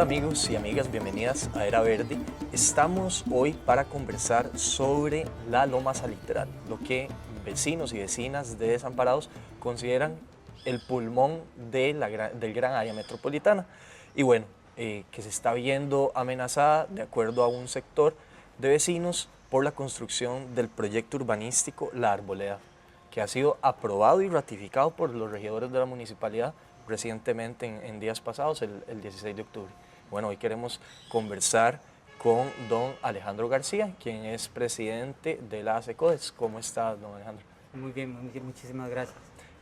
Hola amigos y amigas, bienvenidas a Era Verde. Estamos hoy para conversar sobre la Loma Salitral, lo que vecinos y vecinas de Desamparados consideran el pulmón del gran área metropolitana. Y bueno, que se está viendo amenazada, de acuerdo a un sector de vecinos, por la construcción del proyecto urbanístico La Arboleda, que ha sido aprobado y ratificado por los regidores de la municipalidad recientemente en días pasados, el 16 de octubre. Bueno, hoy queremos conversar con don Alejandro García, quien es presidente de la ACECODES. ¿Cómo está, don Alejandro? Muy bien, muchísimas gracias.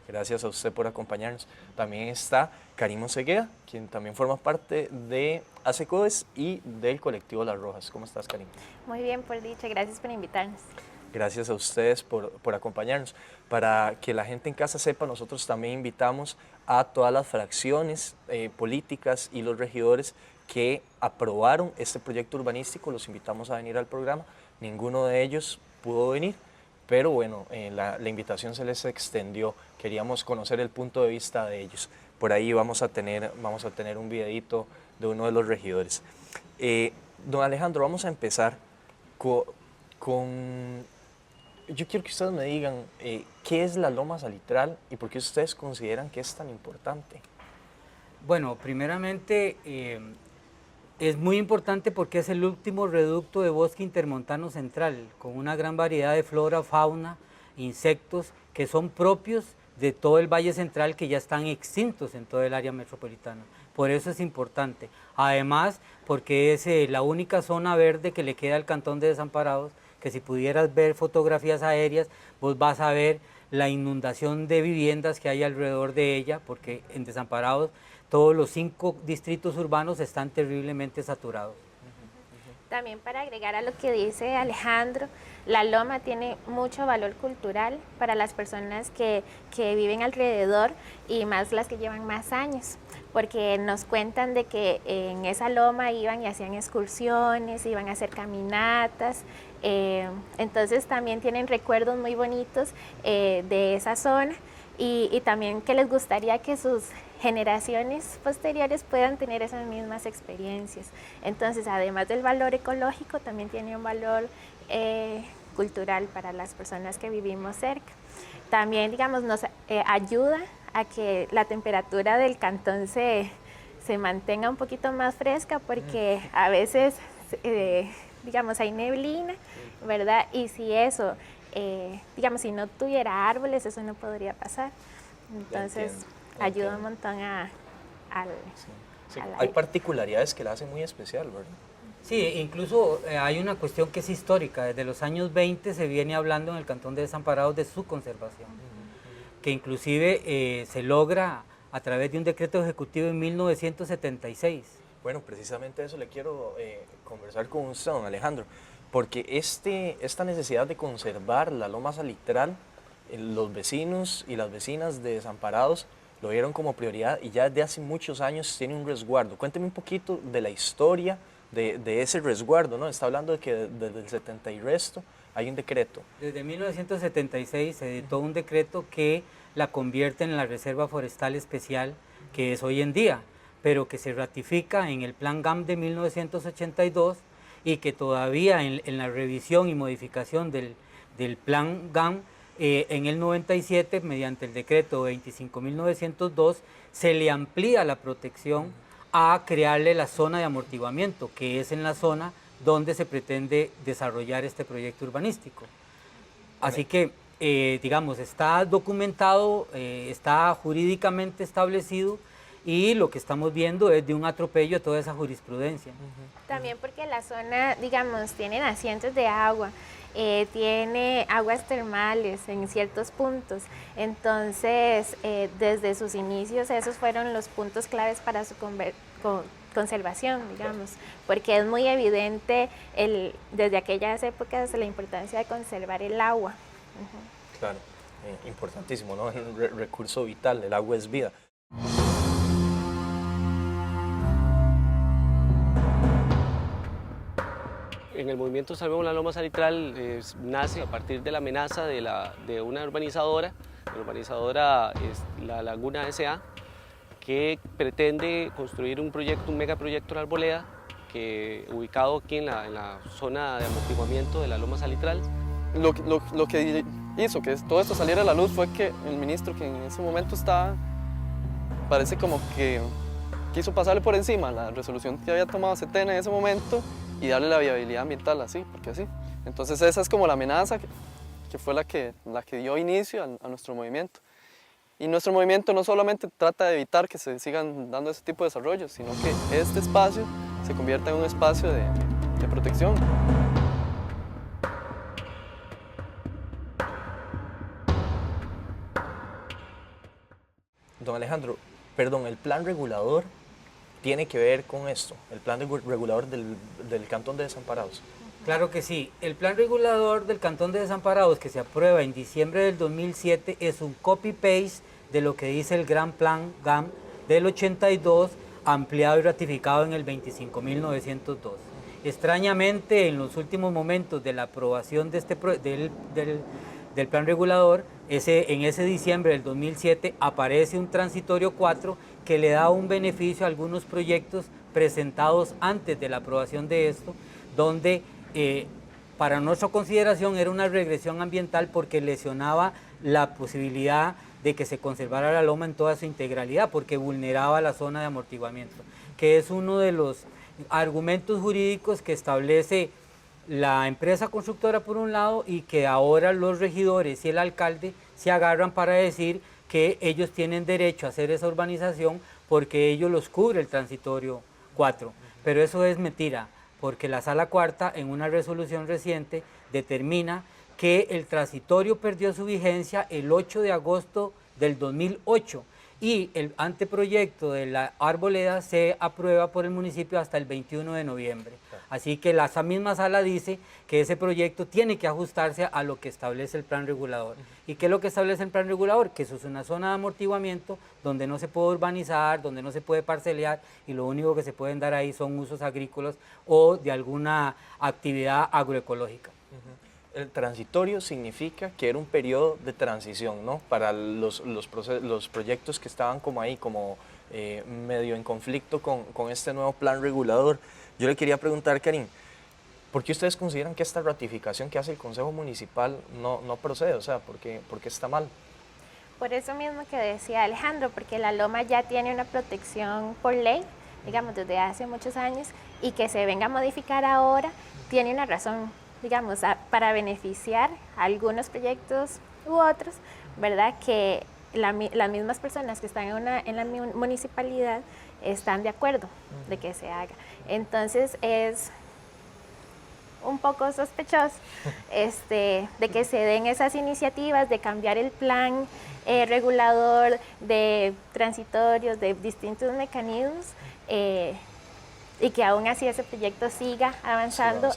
Gracias a usted por acompañarnos. También está Karim Osegueda, quien también forma parte de ACECODES y del colectivo Las Rojas. ¿Cómo estás, Karim? Muy bien, por dicha. Gracias por invitarnos. Gracias a ustedes por acompañarnos. Para que la gente en casa sepa, nosotros también invitamos a todas las fracciones políticas y los regidores que aprobaron este proyecto urbanístico, los invitamos a venir al programa. Ninguno de ellos pudo venir, pero bueno, la invitación se les extendió. Queríamos conocer el punto de vista de ellos. Por ahí vamos a tener un videito de uno de los regidores. Don Alejandro, vamos a empezar con yo quiero que ustedes me digan qué es la Loma Salitral y por qué ustedes consideran que es tan importante. Bueno, primeramente es muy importante porque es el último reducto de bosque intermontano central, con una gran variedad de flora, fauna, insectos que son propios de todo el Valle Central, que ya están extintos en todo el área metropolitana. Por eso es importante. Además, porque es la única zona verde que le queda al cantón de Desamparados, que si pudieras ver fotografías aéreas, vos vas a ver la inundación de viviendas que hay alrededor de ella, porque en Desamparados todos los 5 distritos urbanos están terriblemente saturados. También para agregar a lo que dice Alejandro, la loma tiene mucho valor cultural para las personas que viven alrededor y más las que llevan más años, porque nos cuentan de que en esa loma iban y hacían excursiones, iban a hacer caminatas, entonces también tienen recuerdos muy bonitos de esa zona y también que les gustaría que sus generaciones posteriores puedan tener esas mismas experiencias. Entonces, además del valor ecológico, también tiene un valor cultural para las personas que vivimos cerca. También, digamos, nos ayuda a que la temperatura del cantón se mantenga un poquito más fresca, porque a veces, digamos, hay neblina, ¿verdad? Y si eso, digamos, si no tuviera árboles, eso no podría pasar. Entonces, ayuda un montón al Hay particularidades que la hacen muy especial, ¿verdad? Sí, incluso hay una cuestión que es histórica. Desde los años 20 se viene hablando en el Cantón de Desamparados de su conservación, que inclusive se logra a través de un decreto ejecutivo en 1976. Bueno, precisamente eso le quiero conversar con usted, don Alejandro, porque esta necesidad de conservar la Loma Salitral, los vecinos y las vecinas de Desamparados lo vieron como prioridad y ya desde hace muchos años tiene un resguardo. Cuénteme un poquito de la historia de ese resguardo, ¿no? Está hablando de que desde el 70 y resto hay un decreto. Desde 1976 se editó un decreto que la convierte en la Reserva Forestal Especial que es hoy en día, pero que se ratifica en el Plan GAM de 1982 y que todavía en la revisión y modificación del Plan GAM en el 97, mediante el decreto 25.902, se le amplía la protección a crearle la zona de amortiguamiento, que es en la zona donde se pretende desarrollar este proyecto urbanístico. Así que, digamos, está documentado, está jurídicamente establecido y lo que estamos viendo es de un atropello a toda esa jurisprudencia. También porque la zona, digamos, tiene nacientes de agua, tiene aguas termales en ciertos puntos, entonces desde sus inicios esos fueron los puntos claves para su conservación, digamos, porque es muy evidente desde aquellas épocas la importancia de conservar el agua. Claro, importantísimo, ¿no? El recurso vital, el agua es vida. En el movimiento Salvemos la Loma Salitral nace a partir de la amenaza de una urbanizadora. La urbanizadora es la Laguna S.A., que pretende construir un proyecto, un megaproyecto en Arboleda, ubicado aquí en la zona de amortiguamiento de la Loma Salitral. Lo que hizo que todo esto saliera a la luz fue que el ministro, que en ese momento estaba, parece como que quiso pasarle por encima la resolución que había tomado Setena en ese momento y darle la viabilidad ambiental así, porque así. Entonces esa es como la amenaza que fue la que dio inicio a nuestro movimiento. Y nuestro movimiento no solamente trata de evitar que se sigan dando ese tipo de desarrollos, sino que este espacio se convierta en un espacio de protección. Don Alejandro, perdón, el plan regulador tiene que ver con esto, el plan regulador del Cantón de Desamparados. Claro que sí. El plan regulador del Cantón de Desamparados, que se aprueba en diciembre del 2007, es un copy-paste de lo que dice el Gran Plan GAM del 82, ampliado y ratificado en el 25.902. Extrañamente, en los últimos momentos de la aprobación de del plan regulador, en ese diciembre del 2007 aparece un transitorio 4 que le da un beneficio a algunos proyectos presentados antes de la aprobación de esto, donde para nuestra consideración era una regresión ambiental porque lesionaba la posibilidad de que se conservara la loma en toda su integralidad, porque vulneraba la zona de amortiguamiento, que es uno de los argumentos jurídicos que establece la empresa constructora por un lado y que ahora los regidores y el alcalde se agarran para decir que ellos tienen derecho a hacer esa urbanización porque ellos los cubre el transitorio 4. Pero eso es mentira, porque la Sala Cuarta en una resolución reciente determina que el transitorio perdió su vigencia el 8 de agosto del 2008 y el anteproyecto de la Arboleda se aprueba por el municipio hasta el 21 de noviembre. Así que esa misma sala dice que ese proyecto tiene que ajustarse a lo que establece el plan regulador. ¿Y qué es lo que establece el plan regulador? Que eso es una zona de amortiguamiento donde no se puede urbanizar, donde no se puede parcelear y lo único que se pueden dar ahí son usos agrícolas o de alguna actividad agroecológica. El transitorio significa que era un periodo de transición, ¿no? Para los proyectos que estaban como ahí, como medio en conflicto con este nuevo plan regulador. Yo le quería preguntar, Karin, ¿por qué ustedes consideran que esta ratificación que hace el Consejo Municipal no procede? O sea, ¿por qué está mal? Por eso mismo que decía Alejandro, porque la loma ya tiene una protección por ley, digamos, desde hace muchos años, y que se venga a modificar ahora tiene una razón, digamos, para beneficiar a algunos proyectos u otros, ¿verdad? Que las mismas personas que están en la municipalidad están de acuerdo de que se haga. Entonces es un poco sospechoso de que se den esas iniciativas de cambiar el plan regulador, de transitorios, de distintos mecanismos, y que aún así ese proyecto siga avanzando.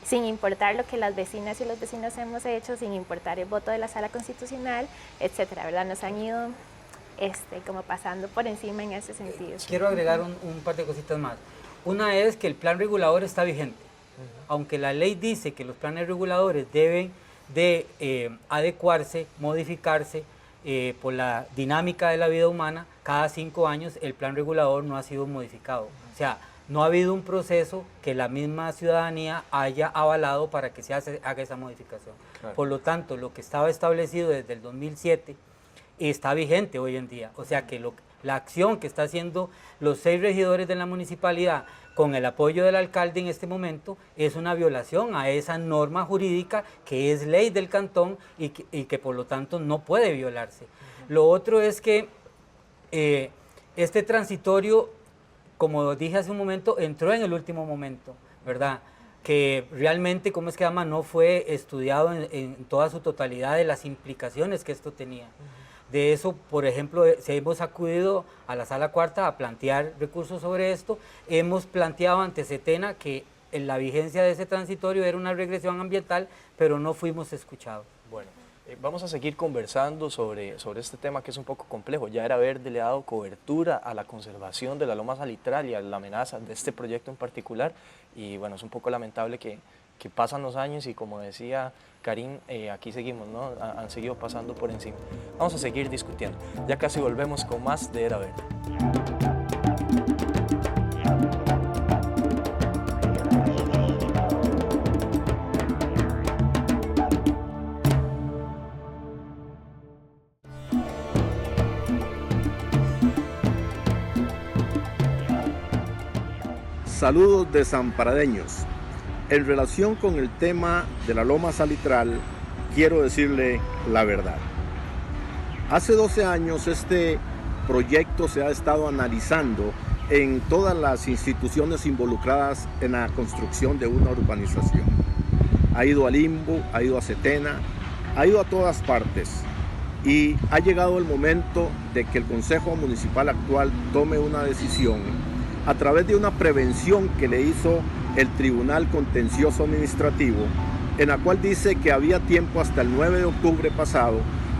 Sin importar lo que las vecinas y los vecinos hemos hecho, sin importar el voto de la Sala Constitucional, etcétera, ¿verdad? Nos han ido como pasando por encima en ese sentido. Quiero agregar un par de cositas más. Una es que el plan regulador está vigente. Aunque la ley dice que los planes reguladores deben de adecuarse, modificarse por la dinámica de la vida humana, cada 5 años el plan regulador no ha sido modificado. O sea, no ha habido un proceso que la misma ciudadanía haya avalado para que se haga esa modificación. Claro. Por lo tanto, lo que estaba establecido desde el 2007 está vigente hoy en día. O sea que la acción que está haciendo los 6 regidores de la municipalidad con el apoyo del alcalde en este momento es una violación a esa norma jurídica que es ley del cantón y que por lo tanto no puede violarse. Lo otro es que este transitorio, como dije hace un momento, entró en el último momento, ¿verdad? Que realmente, ¿cómo es que llama? No fue estudiado en toda su totalidad de las implicaciones que esto tenía. De eso, por ejemplo, hemos acudido a la Sala Cuarta a plantear recursos sobre esto. Hemos planteado ante Setena que la vigencia de ese transitorio era una regresión ambiental, pero no fuimos escuchados. Bueno. Vamos a seguir conversando sobre este tema que es un poco complejo. Ya era haberle dado cobertura a la conservación de la loma salitral y a la amenaza de este proyecto en particular. Y bueno, es un poco lamentable que que pasan los años y como decía Karim, aquí seguimos, ¿no? Han seguido pasando por encima. Vamos a seguir discutiendo. Ya casi volvemos con más de Era Verde. Saludos desamparadeños. En relación con el tema de la loma salitral, quiero decirle la verdad. Hace 12 años este proyecto se ha estado analizando en todas las instituciones involucradas en la construcción de una urbanización. Ha ido al INVU, ha ido a Setena, ha ido a todas partes. Y ha llegado el momento de que el Consejo Municipal actual tome una decisión a través de una prevención que le hizo el Tribunal Contencioso Administrativo, en la cual dice que había tiempo hasta el 9 de octubre pasado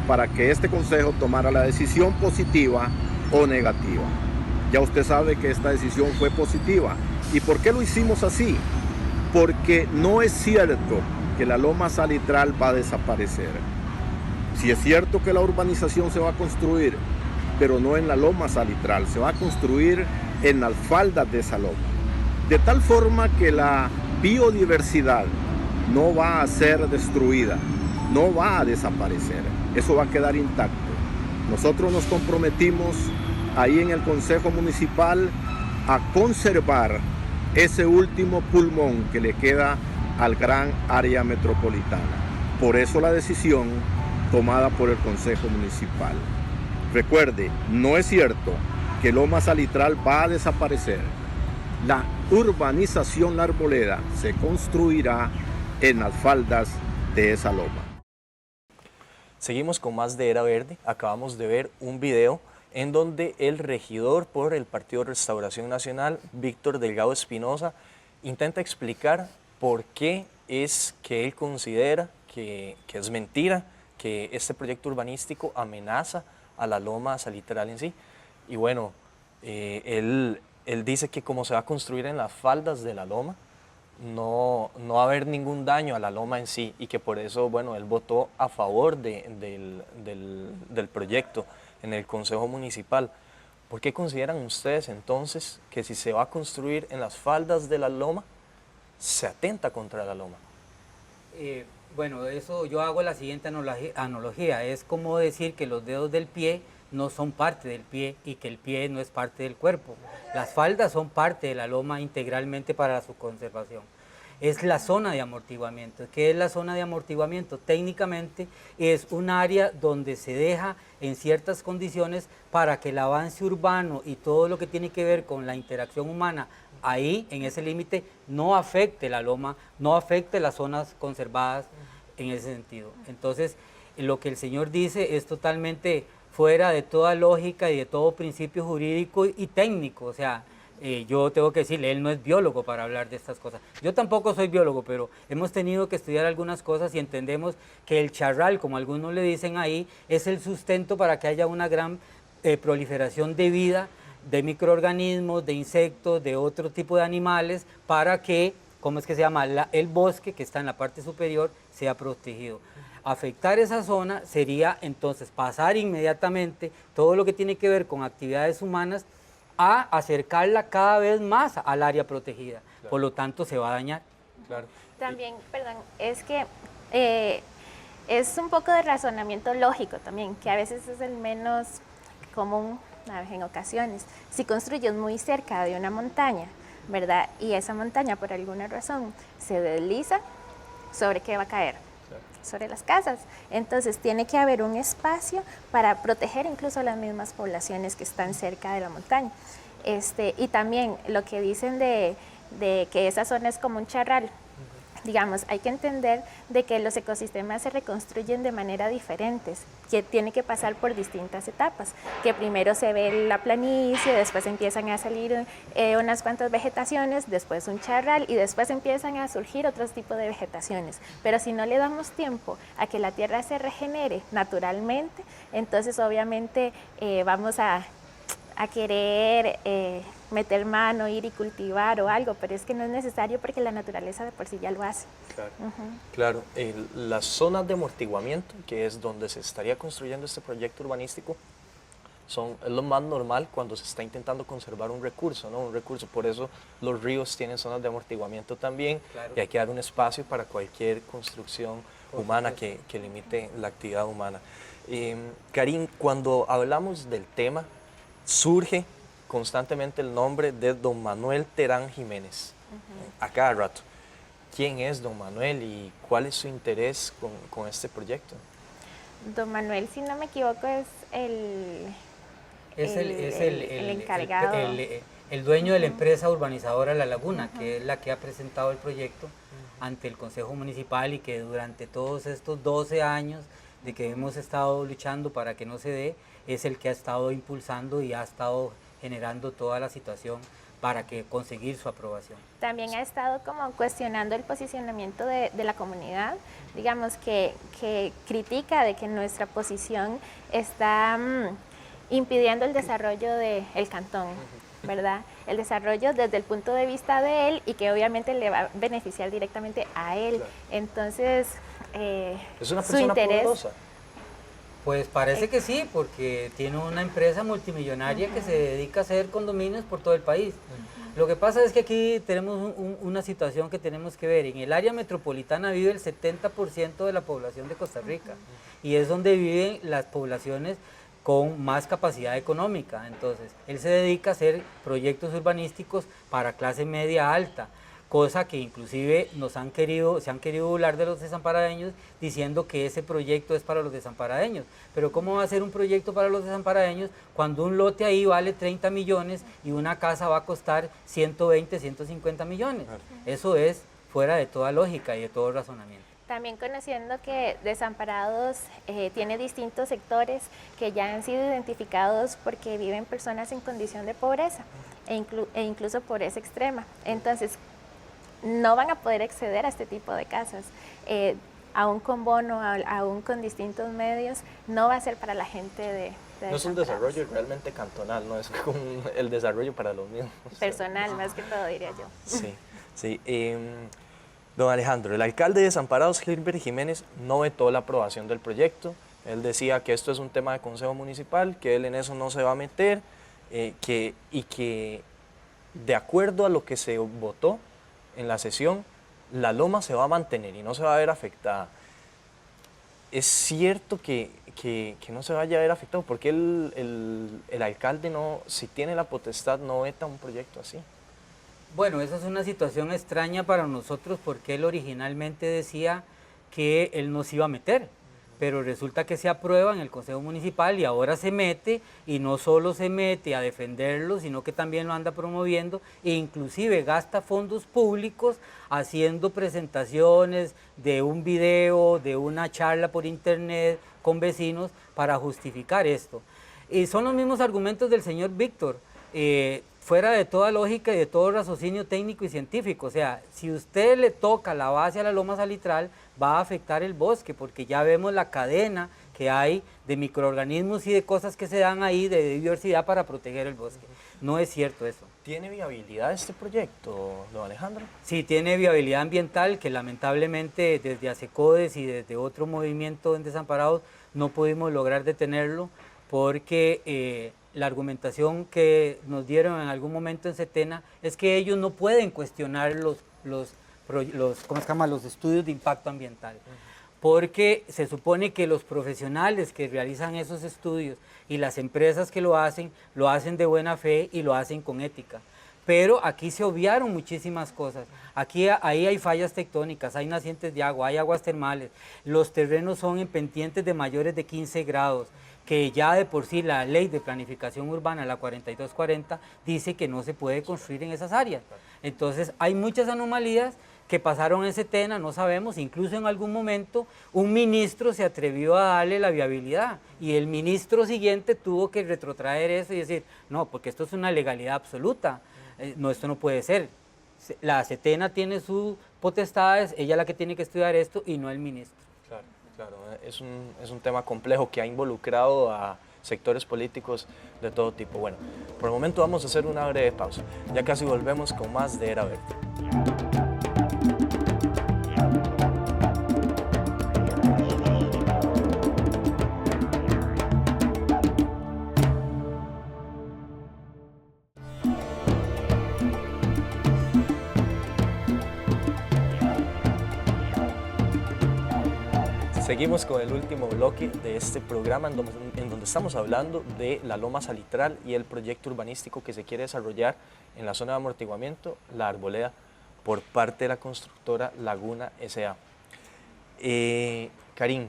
para que este Consejo tomara la decisión positiva o negativa. Ya usted sabe que esta decisión fue positiva. ¿Y por qué lo hicimos así? Porque no es cierto que la loma salitral va a desaparecer. Sí es cierto que la urbanización se va a construir, pero no en la loma salitral, se va a construir en las faldas de esa loma. De tal forma que la biodiversidad no va a ser destruida, no va a desaparecer, eso va a quedar intacto. Nosotros nos comprometimos ahí en el Consejo Municipal a conservar ese último pulmón que le queda al gran área metropolitana. Por eso la decisión tomada por el Consejo Municipal. Recuerde, no es cierto que Loma Salitral va a desaparecer. La urbanización La Arboleda se construirá en las faldas de esa loma. Seguimos con más de Era Verde. Acabamos de ver un video en donde el regidor por el Partido Restauración Nacional, Víctor Delgado Espinosa, intenta explicar por qué es que él considera que es mentira, que este proyecto urbanístico amenaza a la loma salitral en sí. Y bueno, él dice que como se va a construir en las faldas de la loma, no va a haber ningún daño a la loma en sí, y que por eso, bueno, él votó a favor del proyecto en el Consejo Municipal. ¿Por qué consideran ustedes entonces que si se va a construir en las faldas de la loma, se atenta contra la loma? Bueno, eso yo hago la siguiente analogía. Es como decir que los dedos del pie no son parte del pie y que el pie no es parte del cuerpo. Las faldas son parte de la loma integralmente para su conservación. Es la zona de amortiguamiento. ¿Qué es la zona de amortiguamiento? Técnicamente es un área donde se deja en ciertas condiciones para que el avance urbano y todo lo que tiene que ver con la interacción humana ahí, en ese límite, no afecte la loma, no afecte las zonas conservadas en ese sentido. Entonces, lo que el señor dice es totalmente fuera de toda lógica y de todo principio jurídico y técnico. O sea, yo tengo que decirle, él no es biólogo para hablar de estas cosas. Yo tampoco soy biólogo, pero hemos tenido que estudiar algunas cosas y entendemos que el charral, como algunos le dicen ahí, es el sustento para que haya una gran proliferación de vida, de microorganismos, de insectos, de otro tipo de animales, para que, ¿cómo es que se llama? El bosque, que está en la parte superior, sea protegido. Afectar esa zona sería entonces pasar inmediatamente todo lo que tiene que ver con actividades humanas a acercarla cada vez más al área protegida. Claro. Por lo tanto, se va a dañar. Claro. También, perdón, es que es un poco de razonamiento lógico también, que a veces es el menos común en ocasiones. Si construyes muy cerca de una montaña, ¿verdad? Y esa montaña por alguna razón se desliza, ¿sobre qué va a caer? Sobre las casas. Entonces tiene que haber un espacio para proteger incluso las mismas poblaciones que están cerca de la montaña. Y también lo que dicen de que esa zona es como un charral. Digamos, hay que entender de que los ecosistemas se reconstruyen de manera diferentes, que tiene que pasar por distintas etapas, que primero se ve la planicie, después empiezan a salir unas cuantas vegetaciones, después un charral y después empiezan a surgir otros tipos de vegetaciones. Pero si no le damos tiempo a que la tierra se regenere naturalmente, entonces obviamente vamos a querer meter mano, ir y cultivar o algo, pero es que no es necesario porque la naturaleza de por sí ya lo hace. Claro, claro. Las zonas de amortiguamiento, que es donde se estaría construyendo este proyecto urbanístico, es lo más normal cuando se está intentando conservar un recurso, ¿no? Un recurso, por eso los ríos tienen zonas de amortiguamiento también, Claro. y hay que dar un espacio para cualquier construcción humana que limite la actividad humana. Karim, cuando hablamos del tema, surge constantemente el nombre de don Manuel Terán Jiménez, a cada rato. ¿Quién es don Manuel y cuál es su interés con este proyecto? Don Manuel, si no me equivoco, es el encargado. El dueño de la empresa urbanizadora La Laguna, que es la que ha presentado el proyecto ante el Consejo Municipal y que durante todos estos 12 años de que hemos estado luchando para que no se dé, es el que ha estado impulsando y ha estado generando toda la situación para que conseguir su aprobación. También ha estado como cuestionando el posicionamiento de la comunidad, digamos que critica de que nuestra posición está impidiendo el desarrollo del cantón, ¿verdad? El desarrollo desde el punto de vista de él y que obviamente le va a beneficiar directamente a él. Claro. Entonces, ¿Es una su persona interés... poderosa? Pues parece que sí, porque tiene una empresa multimillonaria que se dedica a hacer condominios por todo el país. Lo que pasa es que aquí tenemos una situación que tenemos que ver. En el área metropolitana vive el 70% de la población de Costa Rica y es donde viven las poblaciones con más capacidad económica. Entonces, él se dedica a hacer proyectos urbanísticos para clase media alta, cosa que inclusive se han querido burlar de los desamparadeños diciendo que ese proyecto es para los desamparadeños. Pero ¿cómo va a ser un proyecto para los desamparadeños cuando un lote ahí vale 30 millones y una casa va a costar 120, 150 millones? Claro. Eso es fuera de toda lógica y de todo razonamiento. También conociendo que Desamparados tiene distintos sectores que ya han sido identificados porque viven personas en condición de pobreza e incluso pobreza extrema. Entonces, no van a poder acceder a este tipo de casas. Aún con bono, aún con distintos medios, no va a ser para la gente de No es un desarrollo realmente cantonal, no es como el desarrollo para los mismos. Personal, más que todo, diría yo. Sí, sí. Don Alejandro, el alcalde de Desamparados, Gilbert Jiménez, no vetó la aprobación del proyecto. Él decía que esto es un tema de consejo municipal, que él en eso no se va a meter, y que de acuerdo a lo que se votó en la sesión, la loma se va a mantener y no se va a ver afectada. ¿Es cierto que no se vaya a ver afectado? ¿Por qué el alcalde, no, si tiene la potestad, no veta un proyecto así? Bueno, esa es una situación extraña para nosotros porque él originalmente decía que él no se iba a meter, pero resulta que se aprueba en el Consejo Municipal y ahora se mete, y no solo se mete a defenderlo, sino que también lo anda promoviendo e inclusive gasta fondos públicos haciendo presentaciones de un video, de una charla por internet con vecinos para justificar esto. Y son los mismos argumentos del señor Víctor, fuera de toda lógica y de todo raciocinio técnico y científico. O sea, si usted le toca la base a la loma salitral, va a afectar el bosque, porque ya vemos la cadena que hay de microorganismos y de cosas que se dan ahí de diversidad para proteger el bosque. No es cierto eso. ¿Tiene viabilidad este proyecto, don Alejandro? Sí, tiene viabilidad ambiental, que lamentablemente desde ASECODES y desde otro movimiento en Desamparados no pudimos lograr detenerlo, porque la argumentación que nos dieron en algún momento en Setena es que ellos no pueden cuestionar los estudios de impacto ambiental, porque se supone que los profesionales que realizan esos estudios y las empresas que lo hacen de buena fe y lo hacen con ética. Pero aquí se obviaron muchísimas cosas. Ahí hay fallas tectónicas, hay nacientes de agua, hay aguas termales, los terrenos son en pendientes de mayores de 15 grados, que ya de por sí la ley de planificación urbana, la 4240, dice que no se puede construir en esas áreas. Entonces hay muchas anomalías que pasaron en Setena, no sabemos, incluso en algún momento un ministro se atrevió a darle la viabilidad y el ministro siguiente tuvo que retrotraer eso y decir, no, porque esto es una legalidad absoluta, no, esto no puede ser. La Setena tiene sus potestades, ella es la que tiene que estudiar esto y no el ministro. Claro, claro, es un tema complejo que ha involucrado a sectores políticos de todo tipo. Bueno, por el momento vamos a hacer una breve pausa. Ya casi volvemos con más de Era Verde. Seguimos con el último bloque de este programa en donde estamos hablando de la Loma Salitral y el proyecto urbanístico que se quiere desarrollar en la zona de amortiguamiento, La Arboleda, por parte de la constructora Laguna S.A. Karim,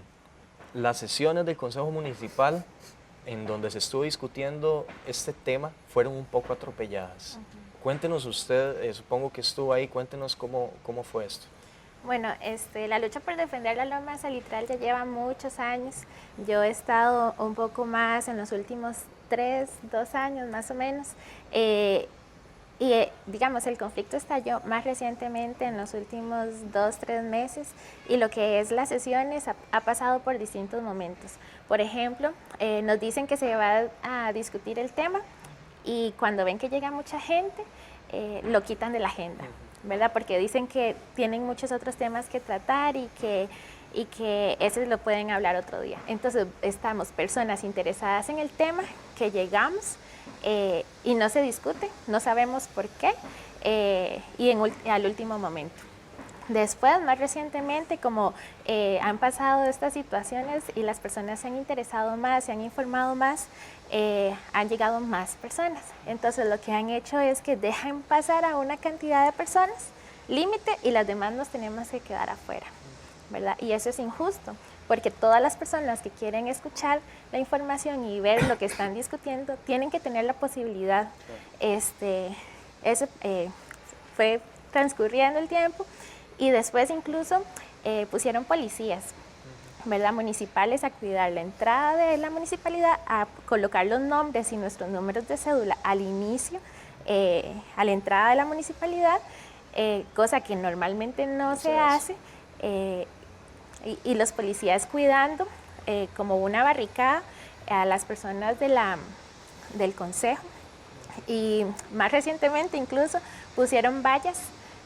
las sesiones del Consejo Municipal en donde se estuvo discutiendo este tema fueron un poco atropelladas. Cuéntenos usted, supongo que estuvo ahí, cuéntenos cómo fue esto. Bueno, la lucha por defender la Loma Salitral ya lleva muchos años. Yo he estado un poco más en los últimos 2 años más o menos. Digamos, el conflicto estalló más recientemente en los últimos 2-3 meses y lo que es las sesiones ha pasado por distintos momentos. Por ejemplo, nos dicen que se va a discutir el tema y cuando ven que llega mucha gente, lo quitan de la agenda, ¿verdad? Porque dicen que tienen muchos otros temas que tratar y que ese lo pueden hablar otro día. Entonces, estamos personas interesadas en el tema, que llegamos y no se discute, no sabemos por qué, y al último momento. Después, más recientemente, como han pasado estas situaciones y las personas se han interesado más, se han informado más, han llegado más personas. Entonces, lo que han hecho es que dejan pasar a una cantidad de personas, límite, y las demás nos tenemos que quedar afuera, ¿verdad? Y eso es injusto, porque todas las personas que quieren escuchar la información y ver lo que están discutiendo, tienen que tener la posibilidad. Eso fue transcurriendo el tiempo. Y después incluso pusieron policías, ¿verdad?, municipales a cuidar la entrada de la municipalidad, a colocar los nombres y nuestros números de cédula al inicio, a la entrada de la municipalidad, cosa que normalmente no se hace, y los policías cuidando como una barricada a las personas del consejo. Y más recientemente incluso pusieron vallas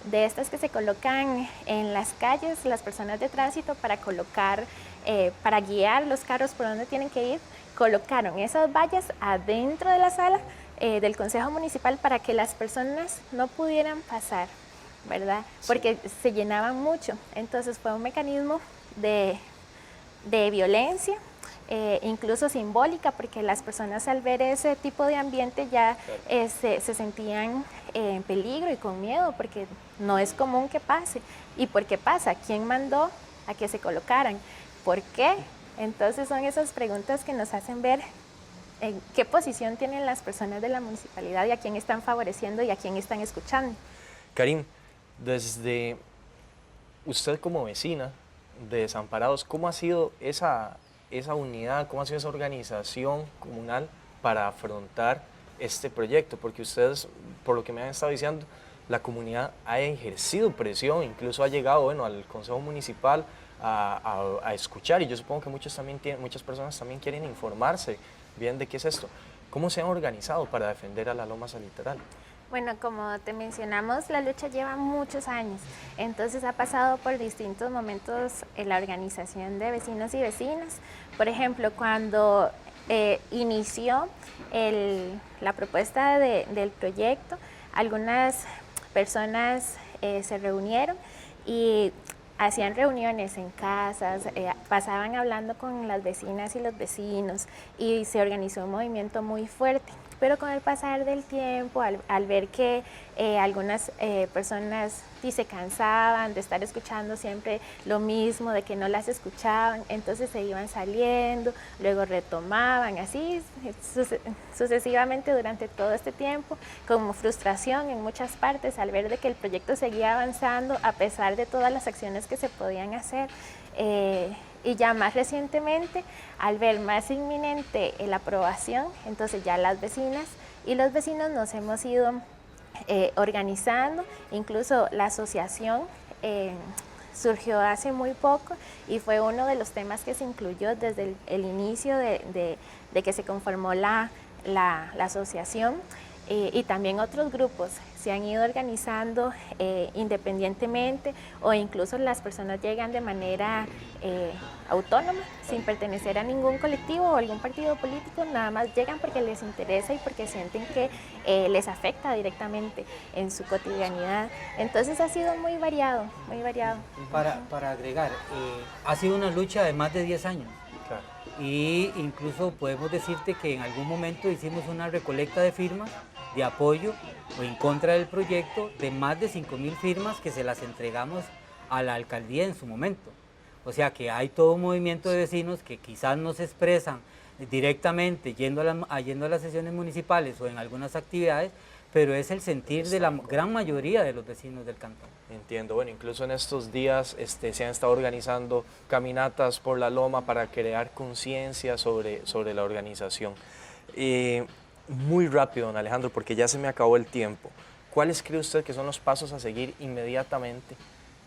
de estas que se colocan en las calles, las personas de tránsito, para para guiar los carros por donde tienen que ir. Colocaron esas vallas adentro de la sala del Consejo Municipal para que las personas no pudieran pasar, ¿verdad? Porque se llenaban mucho. Entonces fue un mecanismo de violencia, incluso simbólica, porque las personas al ver ese tipo de ambiente ya se sentían en peligro y con miedo, porque no es común que pase. ¿Y por qué pasa? ¿Quién mandó a que se colocaran? ¿Por qué? Entonces son esas preguntas que nos hacen ver en qué posición tienen las personas de la municipalidad y a quién están favoreciendo y a quién están escuchando. Karim, desde usted como vecina de Desamparados, ¿cómo ha sido esa unidad, cómo ha sido esa organización comunal para afrontar este proyecto? Porque ustedes, por lo que me han estado diciendo, la comunidad ha ejercido presión, incluso ha llegado, bueno, al Consejo Municipal a escuchar, y yo supongo que muchas personas también quieren informarse bien de qué es esto. ¿Cómo se han organizado para defender a la Loma Salitral? Bueno, como te mencionamos, la lucha lleva muchos años, entonces ha pasado por distintos momentos en la organización de vecinos y vecinas. Por ejemplo, cuando inició la propuesta del proyecto, algunas personas se reunieron y hacían reuniones en casas, pasaban hablando con las vecinas y los vecinos, y se organizó un movimiento muy fuerte. Pero con el pasar del tiempo, al ver que algunas personas se cansaban de estar escuchando siempre lo mismo, de que no las escuchaban, entonces se iban saliendo, luego retomaban, así sucesivamente durante todo este tiempo, como frustración en muchas partes al ver de que el proyecto seguía avanzando a pesar de todas las acciones que se podían hacer. Y ya más recientemente, al ver más inminente la aprobación, entonces ya las vecinas y los vecinos nos hemos ido organizando, incluso la asociación surgió hace muy poco y fue uno de los temas que se incluyó desde el inicio de que se conformó la asociación. Y también otros grupos se han ido organizando independientemente, o incluso las personas llegan de manera autónoma, sin pertenecer a ningún colectivo o algún partido político, nada más llegan porque les interesa y porque sienten que les afecta directamente en su cotidianidad. Entonces ha sido muy variado, muy variado. Para agregar, ha sido una lucha de más de 10 años. Claro. Y incluso podemos decirte que en algún momento hicimos una recolecta de firmas de apoyo o en contra del proyecto de más de 5.000 firmas que se las entregamos a la alcaldía en su momento. O sea que hay todo un movimiento de vecinos que quizás no se expresan directamente yendo a las sesiones municipales o en algunas actividades, pero es el sentir de la gran mayoría de los vecinos del cantón. Entiendo, bueno, incluso en estos días se han estado organizando caminatas por la loma para crear conciencia sobre la organización. Muy rápido, don Alejandro, porque ya se me acabó el tiempo. ¿Cuáles cree usted que son los pasos a seguir inmediatamente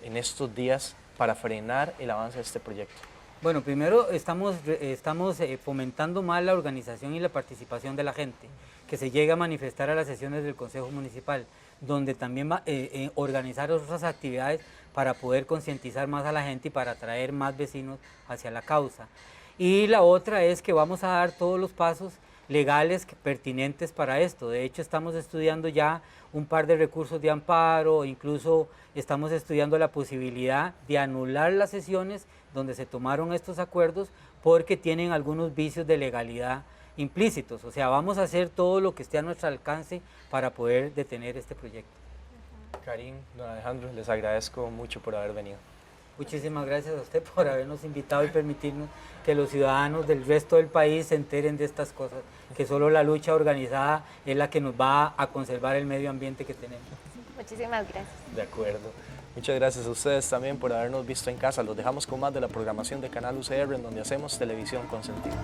en estos días para frenar el avance de este proyecto? Bueno, primero estamos fomentando más la organización y la participación de la gente, que se llegue a manifestar a las sesiones del Consejo Municipal, donde también va organizar otras actividades para poder concientizar más a la gente y para atraer más vecinos hacia la causa. Y la otra es que vamos a dar todos los pasos legales pertinentes para esto. De hecho, estamos estudiando ya un par de recursos de amparo, incluso estamos estudiando la posibilidad de anular las sesiones donde se tomaron estos acuerdos porque tienen algunos vicios de legalidad implícitos. O sea, vamos a hacer todo lo que esté a nuestro alcance para poder detener este proyecto. Karim, don Alejandro, les agradezco mucho por haber venido. Muchísimas gracias a usted por habernos invitado y permitirnos que los ciudadanos del resto del país se enteren de estas cosas, que solo la lucha organizada es la que nos va a conservar el medio ambiente que tenemos. Muchísimas gracias. De acuerdo. Muchas gracias a ustedes también por habernos visto en casa. Los dejamos con más de la programación de Canal UCR, en donde hacemos televisión con sentido.